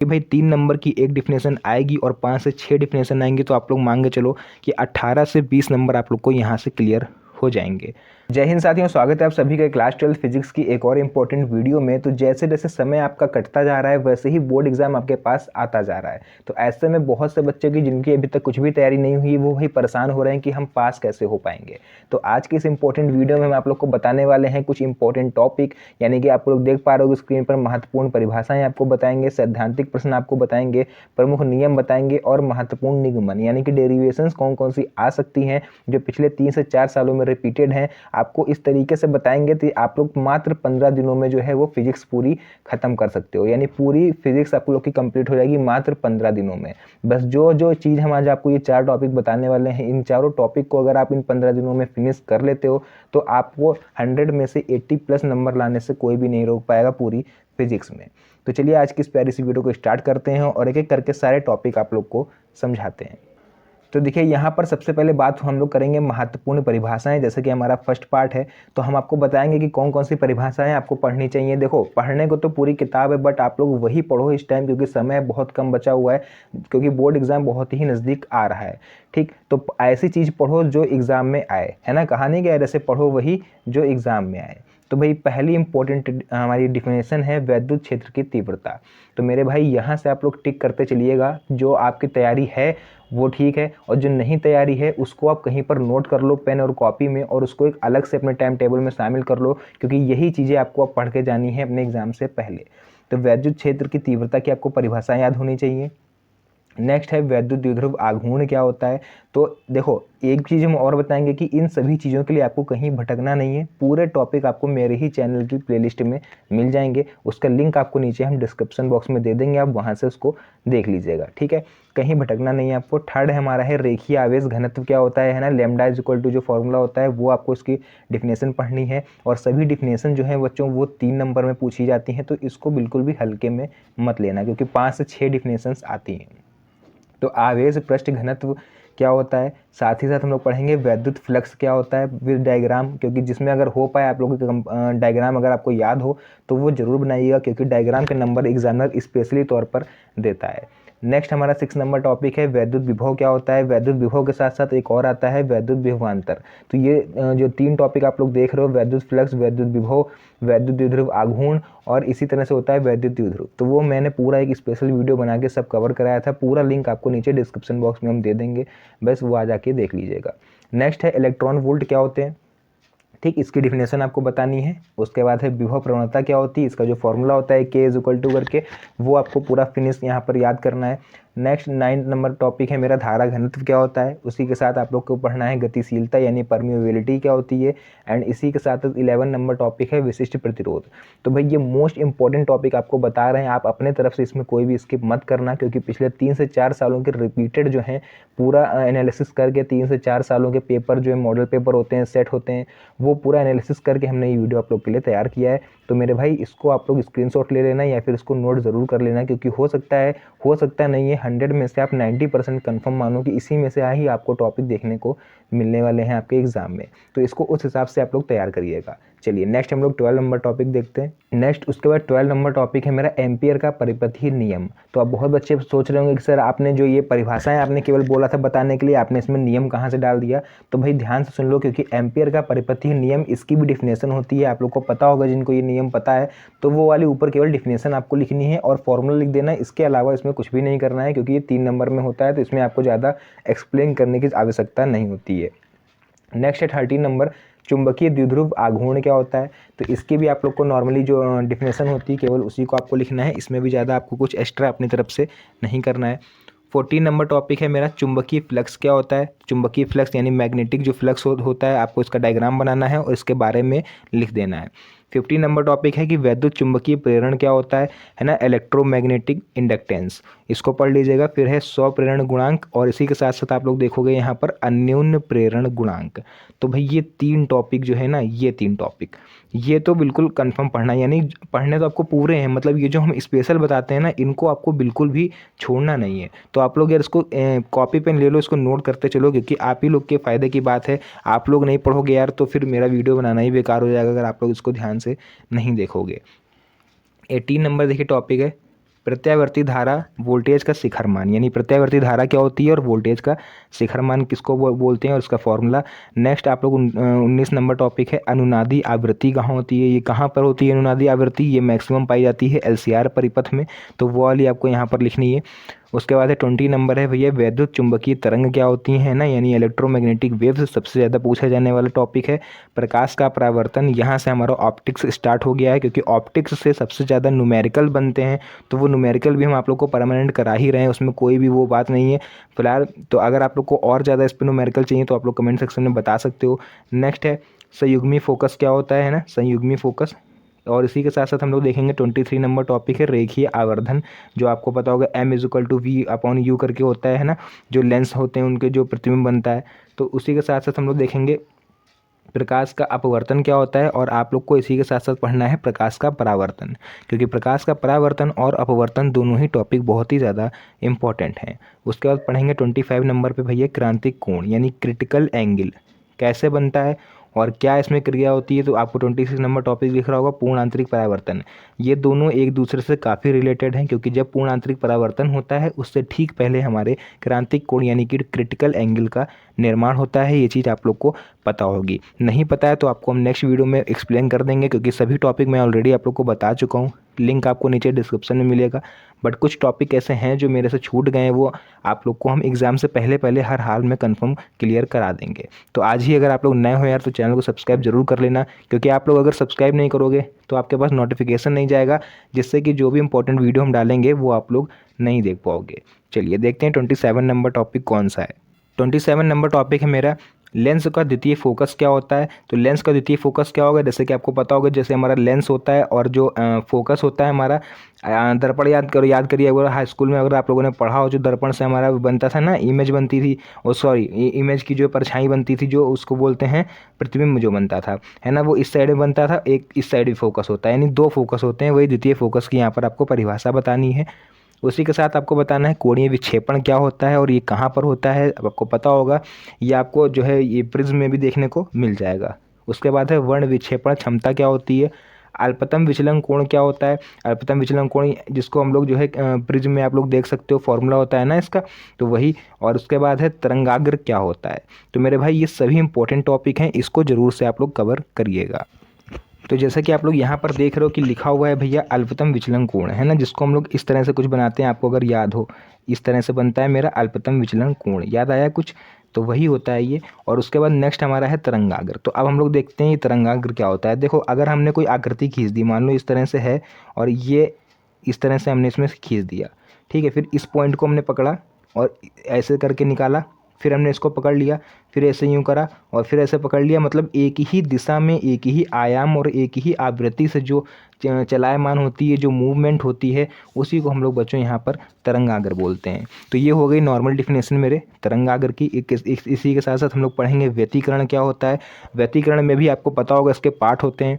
कि भाई 3 नंबर की एक डिफिनेशन आएगी और 5 से 6 डिफिनेशन आएंगी, तो आप लोग मान के चलो कि 18 से 20 नंबर आप लोग को यहाँ से क्लियर हो जाएंगे। जय हिंद साथियों, स्वागत है आप सभी का क्लास 12 फिजिक्स की एक और इम्पोर्टेंट वीडियो में। तो जैसे जैसे समय आपका कटता जा रहा है वैसे ही बोर्ड एग्जाम आपके पास आता जा रहा है। तो ऐसे में बहुत से बच्चे की जिनकी अभी तक कुछ भी तैयारी नहीं हुई वो वही परेशान हो रहे हैं कि हम पास कैसे हो पाएंगे। तो आज की इस इंपॉर्टेंट वीडियो में हम आप लोग को बताने वाले हैं कुछ इंपॉर्टेंट टॉपिक, यानी कि आप लोग देख पा रहे हो स्क्रीन पर महत्वपूर्ण परिभाषाएं आपको बताएंगे, सैद्धांतिक प्रश्न आपको बताएंगे, प्रमुख नियम बताएंगे और महत्वपूर्ण निगमन यानी कि डेरिवेशंस कौन कौन सी आ सकती हैं जो पिछले 3 से 4 सालों में रिपीटेड हैं, आपको इस तरीके से बताएंगे कि आप लोग मात्र 15 दिनों में जो है वो फिजिक्स पूरी खत्म कर सकते हो। यानी पूरी फिजिक्स आप लोग की कंप्लीट हो जाएगी मात्र 15 दिनों में। बस जो जो चीज़ हम आज आपको ये 4 टॉपिक बताने वाले हैं, इन चारों टॉपिक को अगर आप इन 15 दिनों में फिनिश कर लेते हो तो आपको 100 में से 80 प्लस नंबर लाने से कोई भी नहीं रोक पाएगा पूरी फिजिक्स में। तो चलिए आज की इस प्यारी सी वीडियो को स्टार्ट करते हैं और एक एक करके सारे टॉपिक आप लोग को समझाते हैं। तो देखिए यहाँ पर सबसे पहले बात हम लोग करेंगे महत्वपूर्ण परिभाषाएं। जैसे कि हमारा फर्स्ट पार्ट है तो हम आपको बताएंगे कि कौन कौन सी परिभाषाएं आपको पढ़नी चाहिए। देखो पढ़ने को तो पूरी किताब है बट आप लोग वही पढ़ो इस टाइम, क्योंकि समय बहुत कम बचा हुआ है, क्योंकि बोर्ड एग्जाम बहुत ही नज़दीक आ रहा है। ठीक, तो ऐसी चीज़ पढ़ो जो एग्ज़ाम में आए, है ना, कहानी के ऐसे पढ़ो वही जो एग्ज़ाम में आए। तो भाई पहली इंपॉर्टेंट हमारी डिफिनेशन है वैद्युत क्षेत्र की तीव्रता। तो मेरे भाई यहाँ से आप लोग टिक करते चलिएगा, जो आपकी तैयारी है वो ठीक है और जो नहीं तैयारी है उसको आप कहीं पर नोट कर लो पेन और कॉपी में, और उसको एक अलग से अपने टाइम टेबल में शामिल कर लो, क्योंकि यही चीज़ें आपको अब पढ़ के जानी है अपने एग्जाम से पहले। तो वैद्युत क्षेत्र की तीव्रता की आपको परिभाषा याद होनी चाहिए। नेक्स्ट है वैद्युत द्विध्रुव आघूर्ण क्या होता है। तो देखो एक चीज़ हम और बताएंगे कि इन सभी चीज़ों के लिए आपको कहीं भटकना नहीं है, पूरे टॉपिक आपको मेरे ही चैनल की प्लेलिस्ट में मिल जाएंगे। उसका लिंक आपको नीचे हम डिस्क्रिप्शन बॉक्स में दे देंगे, आप वहाँ से उसको देख लीजिएगा, ठीक है, कहीं भटकना नहीं है आपको। थर्ड हमारा है रेखीय आवेश घनत्व क्या होता है ना, लैम्डा इज इक्वल टू जो फॉर्मूला होता है वो आपको इसकी डिफिनेशन पढ़नी है। और सभी डिफिनेशन जो है बच्चों वो 3 नंबर में पूछी जाती हैं, तो इसको बिल्कुल भी हल्के में मत लेना, क्योंकि 5 से 6 डिफिनेशंस आती हैं। तो आवेश पृष्ठ घनत्व क्या होता है, साथ ही साथ हम लोग पढ़ेंगे वैद्युत फ्लक्स क्या होता है विद डायग्राम, क्योंकि जिसमें अगर हो पाए आप लोगों की डायग्राम अगर आपको याद हो तो वो जरूर बनाइएगा, क्योंकि डायग्राम के नंबर एग्जामिनर स्पेशली तौर पर देता है। नेक्स्ट हमारा 6 नंबर टॉपिक है वैद्युत विभव क्या होता है। वैद्युत विभव के साथ साथ एक और आता है वैद्युत विभवांतर। तो ये जो 3 टॉपिक आप लोग देख रहे हो, वैद्युत फ्लक्स, वैद्युत विभव, वैद्युत द्विध्रुव आघूर्ण और इसी तरह से होता है वैद्युत द्विध्रुव, तो वो मैंने पूरा एक स्पेशल वीडियो बना के सब कवर कराया था। पूरा लिंक आपको नीचे डिस्क्रिप्शन बॉक्स में हम दे देंगे, बस वो आ जाके देख लीजिएगा। नेक्स्ट है इलेक्ट्रॉन वोल्ट क्या होते हैं, ठीक, इसकी डिफिनेशन आपको बतानी है। उसके बाद है विभव प्रवणता क्या होती है, इसका जो फॉर्मूला होता है K इज इक्वल टू करके, वो आपको पूरा फिनिश यहाँ पर याद करना है। नेक्स्ट 9 नंबर टॉपिक है मेरा धारा घनत्व क्या होता है। उसी के साथ आप लोग को पढ़ना है गतिशीलता यानी परमिएबिलिटी क्या होती है। एंड इसी के साथ 11 नंबर टॉपिक है विशिष्ट प्रतिरोध। तो भाई ये मोस्ट इंपॉर्टेंट टॉपिक आपको बता रहे हैं, आप अपने तरफ से इसमें कोई भी स्किप मत करना, क्योंकि पिछले 3 से 4 सालों के रिपीटेड जो हैं पूरा एनालिसिस करके 3 से 4 सालों के पेपर जो है मॉडल पेपर होते हैं, सेट होते हैं, वो पूरा एनालिसिस करके हमने ये वीडियो आप लोग के लिए तैयार किया है। तो मेरे भाई इसको आप लोग स्क्रीनशॉट ले लेना या फिर इसको नोट ज़रूर कर लेना, क्योंकि हो सकता नहीं है 100 में से आप 90% कन्फर्म मानो कि इसी में से ही आपको टॉपिक देखने को मिलने वाले हैं आपके एग्जाम में। तो इसको उस हिसाब से आप लोग तैयार करिएगा। चलिए नेक्स्ट हम लोग 12 नंबर टॉपिक देखते हैं। नेक्स्ट उसके बाद 12 नंबर टॉपिक है मेरा एम्पियर का परिपथीय नियम। तो अब बहुत बच्चे सोच रहे होंगे कि सर आपने जो ये परिभाषाएं आपने केवल बोला था बताने के लिए, आपने इसमें नियम कहाँ से डाल दिया। तो भाई ध्यान से सुन लो, क्योंकि एम्पियर का परिपथीय नियम इसकी भी डिफिनेशन होती है, आप लोग को पता होगा, जिनको ये नियम पता है तो वो वाली ऊपर केवल डिफिनेशन आपको लिखनी है और फॉर्मूला लिख देना है। इसके अलावा इसमें कुछ भी नहीं करना है, क्योंकि ये 3 नंबर में होता है, तो इसमें आपको ज़्यादा एक्सप्लेन करने की आवश्यकता नहीं होती है। नेक्स्ट है 13 नंबर चुंबकीय द्विध्रुव आघूर्ण क्या होता है। तो इसकी भी आप लोग को नॉर्मली जो डिफिनेशन होती है केवल उसी को आपको लिखना है, इसमें भी ज़्यादा आपको कुछ एक्स्ट्रा अपनी तरफ से नहीं करना है। 14 नंबर टॉपिक है मेरा चुंबकीय फ्लक्स क्या होता है। चुंबकीय फ्लक्स यानी मैग्नेटिक जो फ्लक्स होता है, आपको इसका डायग्राम बनाना है और इसके बारे में लिख देना है। 15 नंबर टॉपिक है कि वैद्युत चुंबकीय प्रेरण क्या होता है ना, इलेक्ट्रोमैग्नेटिक इंडक्टेंस, इसको पढ़ लीजिएगा। फिर है स्वप्रेरण गुणांक और इसी के साथ साथ आप लोग देखोगे यहाँ पर अन्योन्य प्रेरण गुणांक। तो भाई ये 3 टॉपिक जो है ना, ये 3 टॉपिक ये तो बिल्कुल कंफर्म पढ़ना, यानी पढ़ने तो आपको पूरे हैं, मतलब ये जो हम स्पेशल बताते हैं ना इनको आपको बिल्कुल भी छोड़ना नहीं है। तो आप लोग यार इसको कॉपी पेन ले लो, इसको नोट करते चलो, क्योंकि आप ही लोग के फ़ायदे की बात है। आप लोग नहीं पढ़ोगे यार तो फिर मेरा वीडियो बनाना ही बेकार हो जाएगा, अगर आप लोग इसको ध्यान से नहीं देखोगे। 18 नंबर देखिए टॉपिक है प्रत्यावर्ती धारा वोल्टेज का शिखर मान, यानी प्रत्यावर्ती धारा क्या होती है और वोल्टेज का शिखर मान किसको बोलते हैं और उसका फॉर्मूला। नेक्स्ट आप लोग 19 नंबर टॉपिक है अनुनादी आवृत्ति कहाँ होती है, ये कहाँ पर होती है अनुनादी आवृत्ति, ये मैक्सिमम पाई जाती है एलसीआर परिपथ में, तो वो वाली आपको यहाँ पर लिखनी है। उसके बाद है 20 नंबर है भैया वैद्युत चुंबकीय तरंग क्या होती हैं ना, यानी इलेक्ट्रोमैग्नेटिक वेव्स सबसे ज़्यादा पूछा जाने वाला टॉपिक है। प्रकाश का परावर्तन, यहाँ से हमारा ऑप्टिक्स स्टार्ट हो गया है, क्योंकि ऑप्टिक्स से सबसे ज़्यादा न्यूमेरिकल बनते हैं, तो वो न्यूमेरिकल भी हम आप लोग को परमानेंट करा ही रहे हैं, उसमें कोई भी वो बात नहीं है फिलहाल। तो अगर आप लोग को और ज़्यादा इस पर न्यूमेरिकल चाहिए तो आप लोग कमेंट सेक्शन में बता सकते हो। नेक्स्ट है संयुग्मी फोकस क्या होता है ना, संयुग्मी फोकस। और इसी के साथ साथ हम लोग देखेंगे 23 नंबर टॉपिक है रेखीय आवर्धन, जो आपको पता होगा m=v/u करके होता है ना, जो लेंस होते हैं उनके जो प्रतिबिंब बनता है। तो उसी के साथ साथ हम लोग देखेंगे प्रकाश का अपवर्तन क्या होता है, और आप लोग को इसी के साथ साथ पढ़ना है प्रकाश का परावर्तन, क्योंकि प्रकाश का परावर्तन और अपवर्तन दोनों ही टॉपिक बहुत ही ज़्यादा इंपॉर्टेंट हैं। उसके बाद पढ़ेंगे 25 नंबर पे भैया क्रांतिक कोण यानी क्रिटिकल एंगल कैसे बनता है और क्या इसमें क्रिया होती है। तो आपको 26 नंबर टॉपिक दिख रहा होगा पूर्ण आंतरिक परावर्तन। ये दोनों एक दूसरे से काफ़ी रिलेटेड हैं, क्योंकि जब पूर्ण आंतरिक परावर्तन होता है उससे ठीक पहले हमारे क्रांतिक कोण यानी कि क्रिटिकल एंगल का निर्माण होता है। ये चीज़ आप लोग को पता होगी, नहीं पता है तो आपको हम नेक्स्ट वीडियो में एक्सप्लेन कर देंगे, क्योंकि सभी टॉपिक मैं ऑलरेडी आप लोग को बता चुका हूँ। लिंक आपको नीचे डिस्क्रिप्शन में मिलेगा। बट कुछ टॉपिक ऐसे हैं जो मेरे से छूट गए हैं, वो आप लोग को हम एग्ज़ाम से पहले पहले हर हाल में कंफर्म क्लियर करा देंगे। तो आज ही अगर आप लोग नए हो यार तो चैनल को सब्सक्राइब जरूर कर लेना, क्योंकि आप लोग अगर सब्सक्राइब नहीं करोगे तो आपके पास नोटिफिकेशन नहीं जाएगा, जिससे कि जो भी इंपॉर्टेंट वीडियो हम डालेंगे वो आप लोग नहीं देख पाओगे। चलिए देखते हैं 27 नंबर टॉपिक कौन सा है। 27 नंबर टॉपिक है मेरा लेंस का द्वितीय फोकस क्या होता है। तो लेंस का द्वितीय फोकस क्या होगा, जैसे कि आपको पता होगा, जैसे हमारा लेंस होता है और जो फोकस होता है हमारा दर्पण याद करिए अगर हाई स्कूल में अगर आप लोगों ने पढ़ा हो, जो दर्पण से हमारा बनता था ना, इमेज बनती थी, और सॉरी इमेज की जो परछाई बनती थी, जो उसको बोलते हैं प्रतिबिंब जो बनता था, है ना, वो इस साइड में बनता था, एक इस साइड भी फोकस होता है, यानी दो फोकस होते हैं, वही द्वितीय फोकस की यहाँ पर आपको परिभाषा बतानी है। उसी के साथ आपको बताना है कोणीय विक्षेपण क्या होता है और ये कहाँ पर होता है, अब आपको पता होगा, ये आपको जो है ये प्रिज्म में भी देखने को मिल जाएगा। उसके बाद है वर्ण विक्षेपण क्षमता क्या होती है। अल्पतम विचलन कोण क्या होता है। अल्पतम विचलन कोण जिसको हम लोग जो है प्रिज्म में आप लोग देख सकते हो, फॉर्मूला होता है ना इसका, तो वही। और उसके बाद है तरंगाग्र क्या होता है। तो मेरे भाई ये सभी इंपॉर्टेंट टॉपिक हैं, इसको ज़रूर से आप लोग कवर करिएगा। तो जैसा कि आप लोग यहाँ पर देख रहे हो कि लिखा हुआ है भैया अल्पतम विचलन कोण, है ना, जिसको हम लोग इस तरह से कुछ बनाते हैं, आपको अगर याद हो, इस तरह से बनता है मेरा अल्पतम विचलन कोण, याद आया कुछ, तो वही होता है ये। और उसके बाद नेक्स्ट हमारा है तरंगाग्र। तो अब हम लोग देखते हैं ये तरंगाग्र क्या होता है। देखो अगर हमने कोई आकृति खींच दी, मान लो इस तरह से है, और ये इस तरह से हमने इसमें खींच दिया, ठीक है, फिर इस पॉइंट को हमने पकड़ा और ऐसे करके निकाला, फिर हमने इसको पकड़ लिया, फिर ऐसे यूँ करा और फिर ऐसे पकड़ लिया, मतलब एक ही दिशा में एक ही आयाम और एक ही आवृत्ति से जो चलायमान होती है, जो मूवमेंट होती है, उसी को हम लोग बच्चों यहाँ पर तरंगाग्र बोलते हैं। तो ये हो गई नॉर्मल डिफिनेशन मेरे तरंगाग्र की। इसी के साथ साथ हम लोग पढ़ेंगे व्यतिकरण क्या होता है। व्यतिकरण में भी आपको पता होगा इसके पार्ट होते हैं,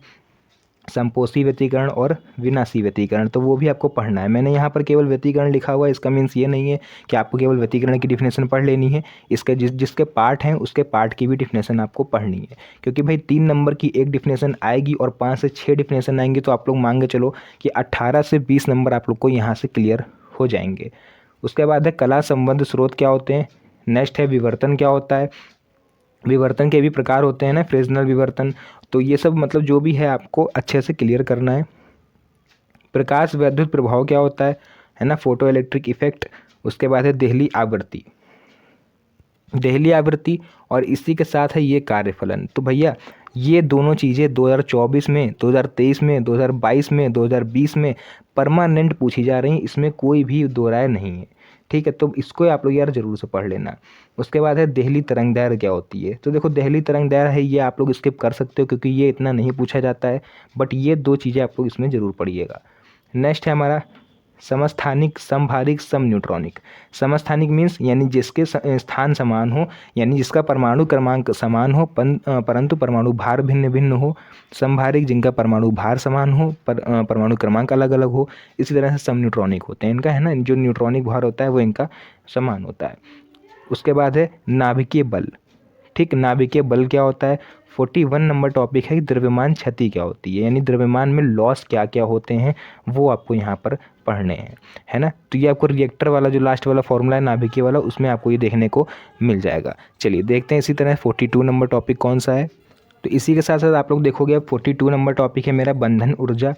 संपोषी व्यतिकरण और विनाशी व्यतिकरण, तो वो भी आपको पढ़ना है। मैंने यहाँ पर केवल व्यतिकरण लिखा हुआ है, इसका मीन्स ये नहीं है कि आपको केवल व्यतिकरण की डिफिनेशन पढ़ लेनी है, इसके जिसके पार्ट हैं उसके पार्ट की भी डिफिनेशन आपको पढ़नी है, क्योंकि भाई 3 नंबर की एक डिफिनेशन आएगी और 5 से 6 डिफिनेशन आएंगी, तो आप लोग मान के चलो कि 18 से 20 नंबर आप लोग को यहाँ से क्लियर हो जाएंगे। उसके बाद है कला संबंध स्रोत क्या होते हैं। नेक्स्ट है विवर्तन क्या होता है। विवर्तन के भी प्रकार होते हैं ना, फ्रेजनल विवर्तन, तो ये सब मतलब जो भी है आपको अच्छे से क्लियर करना है। प्रकाश वैद्युत प्रभाव क्या होता है ना, फोटो इलेक्ट्रिक इफेक्ट। उसके बाद है देहली आवृत्ति, देहली आवृत्ति, और इसी के साथ है ये कार्यफलन। तो भैया ये दोनों चीज़ें 2024 में, 2023 में, 2022 में, 2020 में परमानेंट पूछी जा रही हैं, इसमें कोई भी दो राय नहीं है, ठीक है। तो इसको आप लोग यार जरूर से पढ़ लेना। उसके बाद है देहली तरंग दैर्घ्य क्या होती है। तो देखो देहली तरंग दैर्घ्य है, ये आप लोग स्किप कर सकते हो क्योंकि ये इतना नहीं पूछा जाता है, बट ये दो चीज़ें आप लोग इसमें ज़रूर पढ़िएगा। नेक्स्ट है हमारा समस्थानिक, समभारिक, सम न्यूट्रॉनिक। समस्थानिक मीन्स यानी जिसके स्थान समान हो, यानी जिसका परमाणु क्रमांक समान हो परंतु परमाणु भार भिन्न भिन्न हो। समभारिक जिनका परमाणु भार समान हो पर परमाणु क्रमांक अलग अलग हो। इसी तरह से सम न्यूट्रॉनिक होते हैं इनका, है ना, जो न्यूट्रॉनिक भार होता है वो इनका समान होता है। उसके बाद है नाभिकीय बल ठीक। नाभिकीय बल क्या होता है। 41 नंबर टॉपिक है द्रव्यमान क्षति क्या होती है, यानी द्रव्यमान में लॉस क्या क्या होते हैं वो आपको यहाँ पर पढ़ने हैं, है ना। तो ये आपको रिएक्टर वाला जो लास्ट वाला फॉर्मूला है नाभिकीय वाला, उसमें आपको ये देखने को मिल जाएगा। चलिए देखते हैं इसी तरह 42 नंबर टॉपिक कौन सा है। तो इसी के साथ साथ आप लोग देखोगे 42 नंबर टॉपिक है मेरा बंधन ऊर्जा,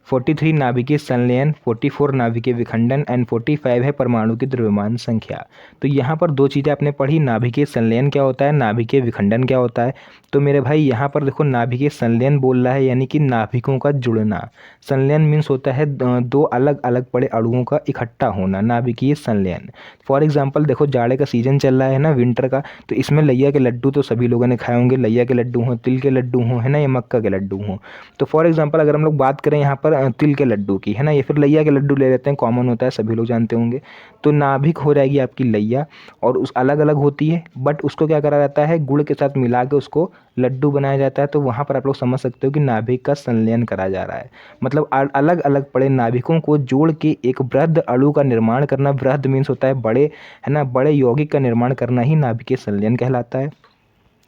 43 नाभिकीय संलयन, 44 नाभिकीय विखंडन एंड 45 है परमाणु की द्रव्यमान संख्या। तो यहाँ पर दो चीज़ें आपने पढ़ी, नाभिकीय संलयन क्या होता है, नाभिकीय विखंडन क्या होता है। तो मेरे भाई यहाँ पर देखो नाभिकीय संलयन बोल रहा है यानी कि नाभिकों का जुड़ना। संलयन मीन्स होता है दो अलग अलग पड़े अणुओं का इकट्ठा होना, नाभिकीय संलयन। फॉर एग्जाम्पल देखो जाड़े का सीजन चल रहा है ना, विंटर का, तो इसमें लैया के लड्डू तो सभी लोगों ने खाए होंगे, लैया के लड्डू हों, तिल के लड्डू हों, है ना, या मक्का के लड्डू हों। तो फॉर एग्जाम्पल अगर हम लोग बात करें यहाँ पर तिल के लड्डू की, है ना, या फिर लैया के लड्डू ले लेते हैं, कॉमन होता है सभी लोग जानते होंगे। तो नाभिक हो जाएगी आपकी लैया, और उस अलग अलग होती है, बट उसको क्या करा जाता है, गुड़ के साथ मिला के उसको लड्डू बनाया जाता है। तो वहाँ पर आप लोग समझ सकते हो कि नाभिक का संलयन करा जा रहा है, मतलब अलग अलग पड़े नाभिकों को जोड़ के एक वृहद अणु का निर्माण करना। वृहद मीन्स होता है बड़े, है ना, बड़े यौगिक का निर्माण करना ही नाभिकीय संलयन कहलाता है।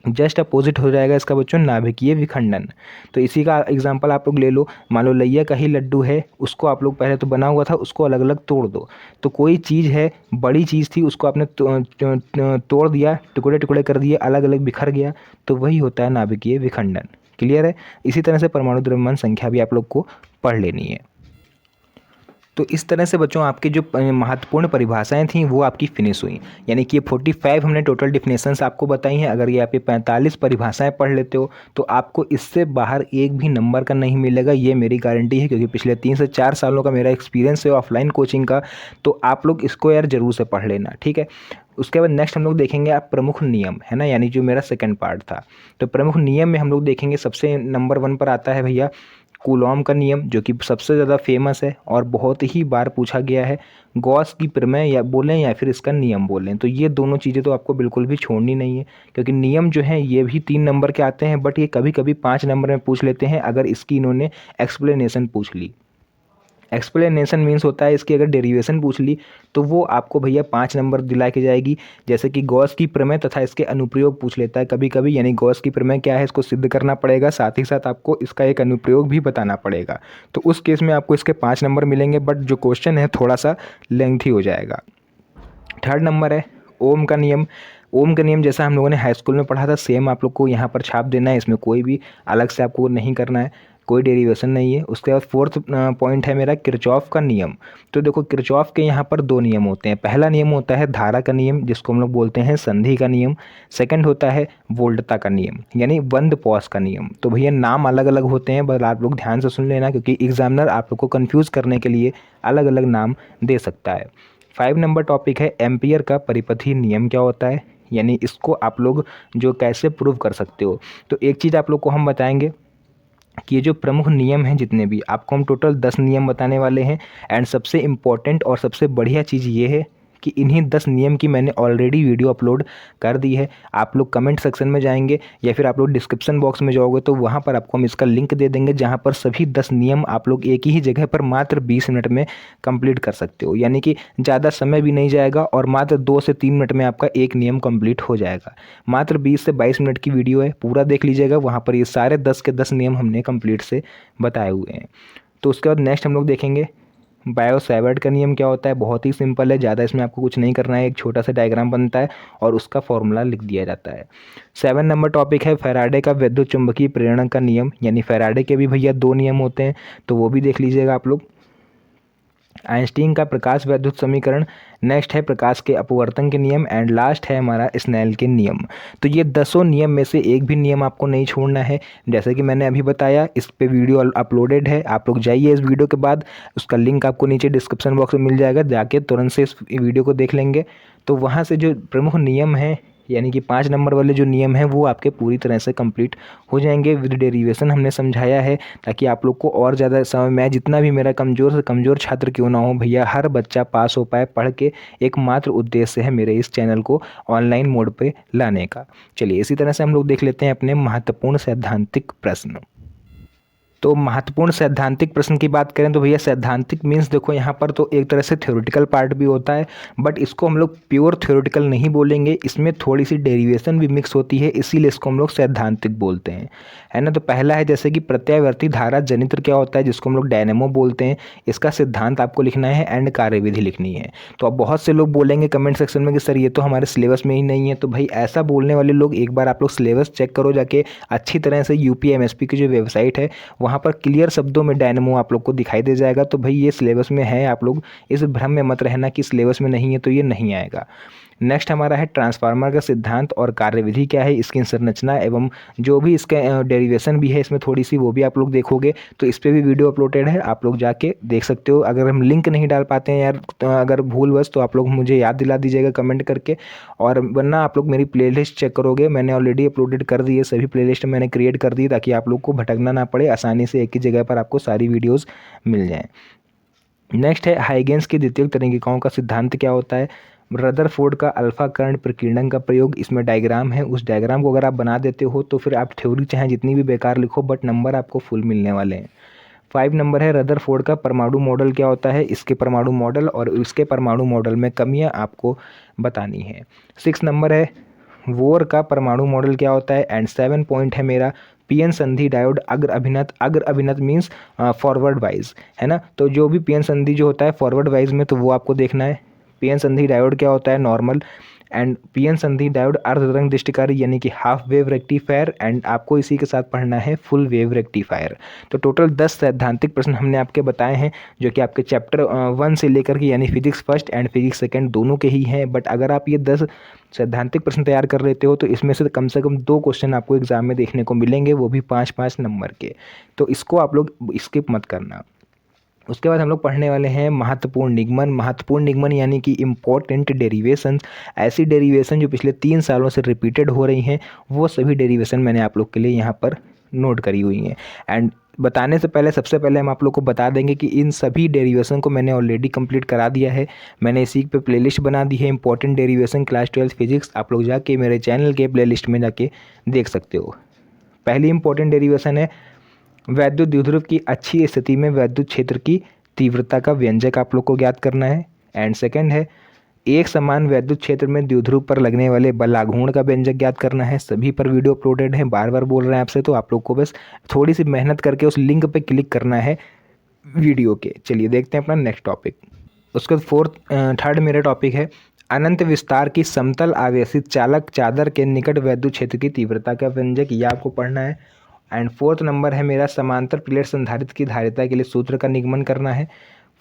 जस्ट अपोजिट हो जाएगा इसका बच्चों नाभिकीय विखंडन। तो इसी का एग्जांपल आप लोग ले लो, मान लो लैया का ही लड्डू है, उसको आप लोग पहले तो बना हुआ था, उसको अलग अलग तोड़ दो। तो कोई चीज़ है, बड़ी चीज़ थी, उसको आपने तोड़ दिया, टुकड़े टुकड़े कर दिए, अलग अलग बिखर गया, तो वही होता है नाभिकीय विखंडन। क्लियर है। इसी तरह से परमाणु द्रव्यमान संख्या भी आप लोग को पढ़ लेनी है। तो इस तरह से बच्चों आपकी जो महत्वपूर्ण परिभाषाएं थीं वो आपकी फिनिश हुई, यानी कि ये 45 हमने टोटल डिफिनेशंस आपको बताई हैं। अगर ये आप 45 परिभाषाएं पढ़ लेते हो तो आपको इससे बाहर एक भी नंबर का नहीं मिलेगा, ये मेरी गारंटी है, क्योंकि पिछले 3 से 4 सालों का मेरा एक्सपीरियंस है ऑफलाइन कोचिंग का। तो आप लोग इसको यार ज़रूर से पढ़ लेना, ठीक है। उसके बाद नेक्स्ट हम लोग देखेंगे आप प्रमुख नियम, है ना, यानी जो मेरा सेकंड पार्ट था। तो प्रमुख नियम में हम लोग देखेंगे सबसे नंबर 1 पर आता है भैया कूलॉम का नियम, जो कि सबसे ज़्यादा फेमस है और बहुत ही बार पूछा गया है। गॉस की प्रमेय या बोलें या फिर इसका नियम बोलें, तो ये दोनों चीज़ें तो आपको बिल्कुल भी छोड़नी नहीं है, क्योंकि नियम जो हैं ये भी 3 नंबर के आते हैं, बट ये कभी कभी 5 नंबर में पूछ लेते हैं अगर इसकी इन्होंने एक्सप्लेनेशन पूछ ली। एक्सप्लेनेशन मीन्स होता है इसकी अगर डेरिवेशन पूछ ली तो वो आपको भैया 5 नंबर दिला के जाएगी। जैसे कि गॉस की प्रमेय तथा इसके अनुप्रयोग पूछ लेता है कभी कभी, यानी गॉस की प्रमेय क्या है इसको सिद्ध करना पड़ेगा, साथ ही साथ आपको इसका एक अनुप्रयोग भी बताना पड़ेगा। तो उस केस में आपको इसके 5 नंबर मिलेंगे, बट जो क्वेश्चन है थोड़ा सा लेंथी हो जाएगा। थर्ड नंबर है ओम का नियम। ओम का नियम जैसा हम लोगों ने हाई स्कूल में पढ़ा था सेम आप लोग को यहाँ पर छाप देना है, इसमें कोई भी अलग से आपको नहीं करना है, कोई डेरिवेशन नहीं है। उसके बाद फोर्थ पॉइंट है मेरा किरचॉफ का नियम। तो देखो किरचॉफ के यहाँ पर 2 नियम होते हैं। पहला नियम होता है धारा का नियम, जिसको हम लोग बोलते हैं संधि का नियम। सेकंड होता है वोल्टता का नियम, यानी बंद पॉज का नियम। तो भैया नाम अलग अलग होते हैं, बस आप लोग ध्यान से सुन लेना, क्योंकि एग्जामिनर आप लोग को कन्फ्यूज़ करने के लिए अलग अलग नाम दे सकता है। 5 नंबर टॉपिक है एम्पियर का परिपथीय नियम क्या होता है, यानी इसको आप लोग जो कैसे प्रूव कर सकते हो। तो एक चीज़ आप लोग को हम बताएंगे कि ये जो प्रमुख नियम हैं जितने भी, आपको हम टोटल 10 नियम बताने वाले हैं। एंड सबसे इम्पॉर्टेंट और सबसे बढ़िया चीज़ ये है कि इन्हीं 10 नियम की मैंने ऑलरेडी वीडियो अपलोड कर दी है। आप लोग कमेंट सेक्शन में जाएंगे या फिर आप लोग डिस्क्रिप्शन बॉक्स में जाओगे तो वहाँ पर आपको हम इसका लिंक दे देंगे, जहाँ पर सभी 10 नियम आप लोग एक ही जगह पर मात्र 20 मिनट में कंप्लीट कर सकते हो, यानी कि ज़्यादा समय भी नहीं जाएगा और मात्र 2 से 3 मिनट में आपका एक नियम कंप्लीट हो जाएगा। मात्र 20 से 22 मिनट की वीडियो है, पूरा देख लीजिएगा, वहाँ पर ये सारे 10 के 10 नियम हमने कंप्लीट से बताए हुए हैं। तो उसके बाद नेक्स्ट हम लोग देखेंगे बायो सैवर्ट का नियम क्या होता है। बहुत ही सिंपल है, ज़्यादा इसमें आपको कुछ नहीं करना है, एक छोटा सा डायग्राम बनता है और उसका फॉर्मूला लिख दिया जाता है। 7 नंबर टॉपिक है फैराडे का विद्युत चुंबकीय प्रेरण का नियम, यानी फैराडे के भी भैया 2 नियम होते हैं, तो वो भी देख लीजिएगा आप लोग। आइंस्टीन का प्रकाश विद्युत समीकरण, नेक्स्ट है प्रकाश के अपवर्तन के नियम, एंड लास्ट है हमारा स्नेल के नियम। तो ये 10 नियम में से एक भी नियम आपको नहीं छोड़ना है। जैसे कि मैंने अभी बताया, इस पे वीडियो अपलोडेड है, आप लोग जाइए इस वीडियो के बाद, उसका लिंक आपको नीचे डिस्क्रिप्शन बॉक्स में मिल जाएगा, जाके तुरंत से इस वीडियो को देख लेंगे। तो वहाँ से जो प्रमुख नियम हैं, यानी कि 5 नंबर वाले जो नियम हैं वो आपके पूरी तरह से कंप्लीट हो जाएंगे। विद डेरिवेशन हमने समझाया है, ताकि आप लोग को और ज़्यादा समझ में आए। जितना भी मेरा कमज़ोर से कमज़ोर छात्र क्यों ना हो भैया, हर बच्चा पास हो पाए पढ़ के, एकमात्र उद्देश्य है मेरे इस चैनल को ऑनलाइन मोड पे लाने का। चलिए इसी तरह से हम लोग देख लेते हैं अपने महत्वपूर्ण सैद्धांतिक प्रश्न। तो महत्वपूर्ण सैद्धांतिक प्रश्न की बात करें तो भैया सैद्धांतिक मीन्स देखो यहाँ पर तो एक तरह से थ्योरेटिकल पार्ट भी होता है, बट इसको हम लोग प्योर थ्योरेटिकल नहीं बोलेंगे, इसमें थोड़ी सी डेरिवेशन भी मिक्स होती है, इसीलिए इसको हम लोग सैद्धांतिक बोलते हैं, है ना। तो पहला है जैसे कि प्रत्यावर्ती धारा जनित्र क्या होता है, जिसको हम लोग डायनेमो बोलते हैं, इसका सिद्धांत आपको लिखना है एंड कार्यविधि लिखनी है। तो अब बहुत से लोग बोलेंगे कमेंट सेक्शन में कि सर ये तो हमारे सिलेबस में ही नहीं है, तो भाई ऐसा बोलने वाले लोग एक बार आप लोग सिलेबस चेक करो जाके अच्छी तरह से, यूपीएमएसपी की जो वेबसाइट है वहाँ पर क्लियर शब्दों में डायनेमो आप लोग को दिखाई दे जाएगा। तो भाई ये सिलेबस में है, आप लोग इस भ्रम में मत रहना कि सिलेबस में नहीं है तो ये नहीं आएगा। नेक्स्ट हमारा है ट्रांसफार्मर का सिद्धांत और कार्यविधि क्या है, इसकी संरचना एवं जो भी इसका डेरिवेशन भी है इसमें थोड़ी सी, वो भी आप लोग देखोगे तो इस पर भी वीडियो अपलोडेड है, आप लोग जाके देख सकते हो। अगर हम लिंक नहीं डाल पाते हैं यार तो अगर भूलवश तो आप लोग मुझे याद दिला दीजिएगा कमेंट करके, और वरना आप लोग मेरी प्लेलिस्ट चेक करोगे, मैंने ऑलरेडी अपलोडेड कर दी है, सभी प्लेलिस्ट मैंने क्रिएट कर दी ताकि आप लोग को भटकना ना पड़े, आसानी से एक ही जगह पर आपको सारी वीडियोज़ मिल जाएँ। नेक्स्ट है हाइगेंस की द्वितीयक तरंगिकाओं का सिद्धांत क्या होता है, रदरफोर्ड का अल्फा कर्ण प्रकीर्णन का प्रयोग, इसमें डायग्राम है, उस डायग्राम को अगर आप बना देते हो तो फिर आप थ्योरी चाहे जितनी भी बेकार लिखो बट नंबर आपको फुल मिलने वाले हैं। 5 नंबर है रदरफोर्ड का परमाणु मॉडल क्या होता है, इसके परमाणु मॉडल और इसके परमाणु मॉडल में कमियां आपको बतानी है। 6 नंबर है वोर का परमाणु मॉडल क्या होता है, एंड 7 पॉइंट है मेरा पीएन संधि डायोड अग्र अभिनत मीन्स फॉरवर्ड वाइज, है ना। तो जो भी पीएन संधि जो होता है फॉरवर्ड वाइज में तो वो आपको देखना है। पीएन संधि डायोड क्या होता है, नॉर्मल, एंड पीएन संधि डायोड अर्धतरंग दृष्टिकारी यानी कि हाफ वेव रेक्टिफायर, एंड आपको इसी के साथ पढ़ना है फुल वेव रेक्टिफायर। तो टोटल 10 सैद्धांतिक प्रश्न हमने आपके बताए हैं जो कि आपके चैप्टर 1 से लेकर के यानी physics first and physics second दोनों के ही हैं। बट अगर आप ये 10 सैद्धांतिक प्रश्न तैयार कर लेते हो तो इसमें से कम 2 क्वेश्चन आपको एग्जाम में देखने को मिलेंगे, वो भी 5-5 नंबर के। तो इसको आप लोग स्किप मत करना। उसके बाद हम लोग पढ़ने वाले हैं महत्वपूर्ण निगमन। महत्वपूर्ण निगमन यानी कि इम्पोर्टेंट डेरिवेशन, ऐसी डेरिवेशन जो पिछले 3 सालों से रिपीटेड हो रही हैं, वो सभी डेरिवेशन मैंने आप लोग के लिए यहाँ पर नोट करी हुई हैं। एंड बताने से पहले सबसे पहले हम आप लोग को बता देंगे कि इन सभी डेरिवेशन को मैंने ऑलरेडी कंप्लीट करा दिया है, मैंने इसी पे प्लेलिस्ट बना दी है इंपॉर्टेंट डेरिवेशन क्लास 12 फिजिक्स, आप लोग जाके मेरे चैनल के प्लेलिस्ट में जाके देख सकते हो। पहली इंपॉर्टेंट डेरिवेशन है वैद्युत द्विध्रुव की अच्छी स्थिति में वैद्युत क्षेत्र की तीव्रता का व्यंजक आप लोग को ज्ञात करना है। एंड सेकंड है एक समान वैद्युत क्षेत्र में द्विध्रुव पर लगने वाले बलाघूर्ण का व्यंजक ज्ञात करना है। सभी पर वीडियो अपलोडेड है, बार बार बोल रहे हैं आपसे, तो आप लोग को बस थोड़ी सी मेहनत करके उस लिंक पे क्लिक करना है वीडियो के। चलिए देखते हैं अपना नेक्स्ट टॉपिक। उसके बाद थर्ड मेरा टॉपिक है अनंत विस्तार की समतल आवेशित चालक चादर के निकट वैद्युत क्षेत्र की तीव्रता का व्यंजक, यह आपको पढ़ना है। एंड 4th नंबर है मेरा समांतर प्लेट संधारित्र की धारिता के लिए सूत्र का निगमन करना है।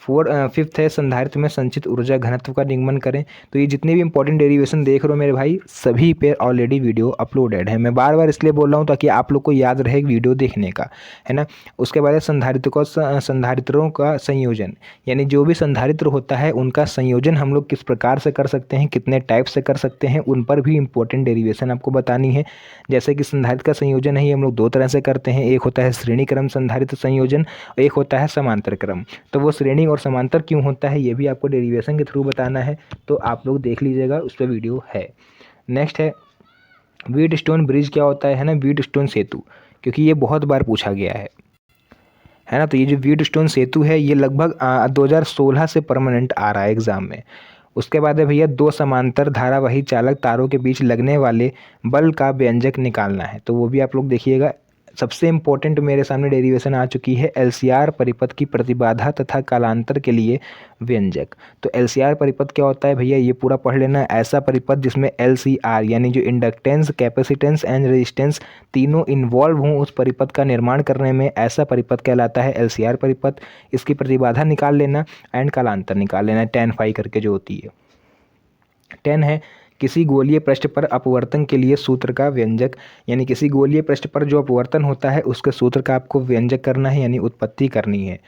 5th है संधारित्र में संचित ऊर्जा घनत्व का निगमन करें। तो ये जितने भी इंपॉर्टेंट डेरिवेशन देख रहे हो मेरे भाई, सभी पे ऑलरेडी वीडियो अपलोडेड है। मैं बार बार इसलिए बोल रहा हूँ ताकि आप लोग को याद रहे वीडियो देखने का, है ना। उसके बाद संधारित्रों का संयोजन, यानी जो भी संधारित्र होता है उनका संयोजन हम लोग किस प्रकार से कर सकते हैं, कितने टाइप से कर सकते हैं, उन पर भी इंपॉर्टेंट डेरिवेशन आपको बतानी है। जैसे कि संधारित्र का संयोजन है, ये हम लोग 2 तरह से करते हैं, एक होता है श्रेणी क्रम संधारित्र संयोजन, एक होता है समांतर क्रम। तो वो श्रेणी और समांतर क्यों होता है ये भी आपको डेरिवेशन के थ्रू बताना है, तो आप लोग देख लीजिएगा, उस पर वीडियो है। नेक्स्ट है व्हीटस्टोन ब्रिज क्या होता है ना, व्हीटस्टोन सेतु, क्योंकि ये बहुत बार पूछा गया है ना। तो ये जो व्हीटस्टोन सेतु है ये लगभग 2016 से परमानेंट आ रहा है एग्जाम में। उसके बाद है भैया 2 समांतर धारावाही चालक तारों के बीच लगने वाले बल का व्यंजक निकालना है, तो वो भी आप लोग देखिएगा। सबसे इम्पोर्टेंट मेरे सामने डेरिवेशन आ चुकी है एलसीआर परिपथ की प्रतिबाधा तथा कालांतर के लिए व्यंजक। तो एलसीआर परिपथ क्या होता है भैया, ये पूरा पढ़ लेना। ऐसा परिपथ जिसमें एलसीआर यानी जो इंडक्टेंस, कैपेसिटेंस एंड रेजिस्टेंस तीनों इन्वॉल्व हों, उस परिपथ का निर्माण करने में ऐसा परिपथ कहलाता है एलसीआर परिपथ। इसकी प्रतिबाधा निकाल लेना एंड कालांतर निकाल लेना, tan phi करके जो होती है। 10 है किसी गोलीय पृष्ठ पर अपवर्तन के लिए सूत्र का व्यंजक, यानी किसी गोलीय पृष्ठ पर जो अपवर्तन होता है उसके सूत्र का आपको व्यंजक करना है, यानी उत्पत्ति करनी है।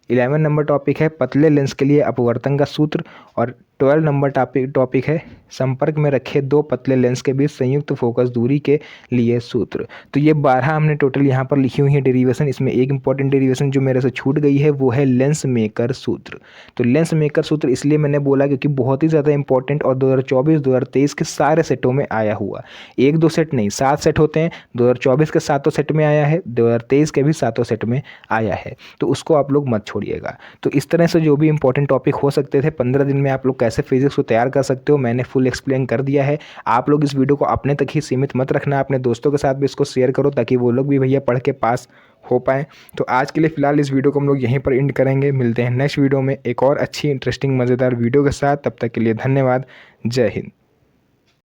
11 नंबर टॉपिक है पतले लेंस के लिए अपवर्तन का सूत्र, और 12 नंबर टॉपिक है संपर्क में रखे दो पतले लेंस के बीच संयुक्त फोकस दूरी के लिए सूत्र। तो ये 12 हमने टोटल यहाँ पर लिखी हुई है डेरिवेशन। इसमें एक इंपॉर्टेंट डेरिवेशन जो मेरे से छूट गई है वो है लेंस मेकर सूत्र। तो लेंस मेकर सूत्र इसलिए मैंने बोला क्योंकि बहुत ही ज़्यादा इंपॉर्टेंट और 2024-2023 के सारे सेटों में आया हुआ, 1-2 सेट नहीं 7 सेट होते हैं। 2024 के सातों सेट में आया है, 2023 के भी सातों सेट में आया है, तो उसको आप लोग मत छोड़िएगा। तो इस तरह से जो भी इंपॉर्टेंट टॉपिक हो सकते थे 15 दिन में आप लोग कैसे फिजिक्स को तैयार कर सकते हो मैंने फुल एक्सप्लेन कर दिया है। आप लोग इस वीडियो को अपने तक ही सीमित मत रखना, अपने दोस्तों के साथ भी इसको शेयर करो ताकि वो लोग भी भैया पढ़ के पास हो पाएँ। तो आज के लिए फ़िलहाल इस वीडियो को हम लोग यहीं पर एंड करेंगे। मिलते हैं नेक्स्ट वीडियो में एक और अच्छी इंटरेस्टिंग मज़ेदार वीडियो के साथ। तब तक के लिए धन्यवाद। जय हिंद।